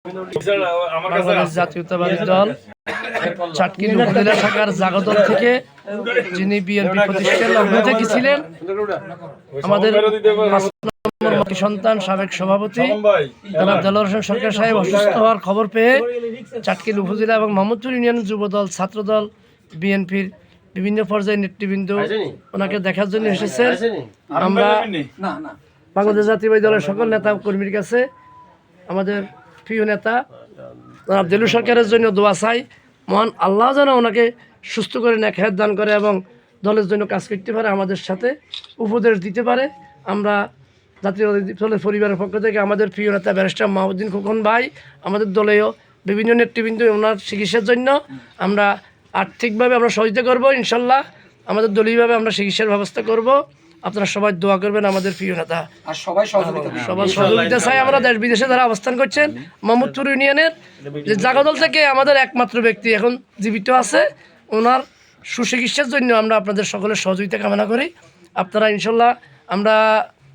বাংলাদেশ জাতীয়তাবাদী দল চাটকিল উপজেলা শাখার জাগদল থেকে যিনি বিএনপি প্রতিষ্ঠার লগ্ন থেকে ছিলেন, আমাদের সন্তান সাবেক সভাপতি জনাব দেলোয়ার হোসেন সরকার সাহেব অসুস্থ হওয়ার খবর পেয়ে চাটকিল উপজেলা এবং মোহাম্মদপুর ইউনিয়ন যুবদল, ছাত্রদল, বিএনপির বিভিন্ন পর্যায়ের নেতৃবৃন্দ ওনাকে দেখার জন্য এসেছেন। আমরা বাংলাদেশ জাতীয়তাবাদী দলের সকল নেতা কর্মীর কাছে আমাদের প্রিয় নেতা জনাব দেলোয়ার সরকারের জন্য দোয়া চাই। মহান আল্লাহ যেন ওনাকে সুস্থ করে নেখায়াত দান করে এবং দলের জন্য কাজ করতে পারে, আমাদের সাথে উপদেশ দিতে পারে। আমরা জাতীয় দলের পরিবারের পক্ষ থেকে আমাদের প্রিয় নেতা ব্যারিস্টার মাহমুদ্দিন খোকন ভাই, আমাদের দলেও বিভিন্ন নেতৃবৃন্দ ওনার চিকিৎসার জন্য আমরা আর্থিকভাবে আমরা সহযোগিতা করব। ইনশাল্লাহ আমাদের দলীয়ভাবে আমরা চিকিৎসার ব্যবস্থা করব। আপনারা সবাই দোয়া করবেন আমাদের প্রিয় নেতা, আর সবাই সহযোগিতা চাই। আমরা দেশ বিদেশে যারা অবস্থান করছেন, মোহাম্মদপুর ইউনিয়নের যে জাগদল থেকে আমাদের একমাত্র ব্যক্তি এখন জীবিত আছে, ওনার সুচিকিৎসার জন্য আমরা আপনাদের সকলের সহযোগিতা কামনা করি। আপনারা ইনশাল্লাহ আমরা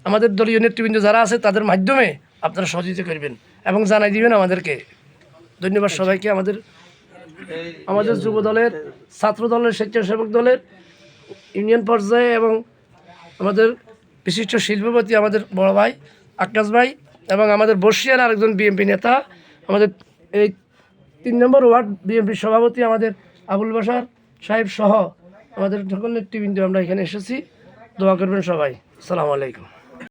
আমাদের দলীয় নেতৃবৃন্দ যারা আছে তাদের মাধ্যমে আপনারা সহযোগিতা করবেন এবং জানাই দিবেন আমাদেরকে। ধন্যবাদ সবাইকে। আমাদের যুব দলের, ছাত্র দলের, স্বেচ্ছাসেবক দলের, ইউনিয়ন পর্যায়ে এবং আমাদের বিশিষ্ট শিল্পপতি আমাদের বড় ভাই আকাশ ভাই এবং আমাদের বর্ষিয়ার আরেকজন বিএনপি নেতা, আমাদের এই 3 নম্বর ওয়ার্ড বিএনপির সভাপতি আমাদের আবুল বাশার সাহেব সহ আমাদের সকল নেতৃবৃন্দ আমরা এখানে এসেছি। দোয়া করবেন সবাই। আসসালামু আলাইকুম।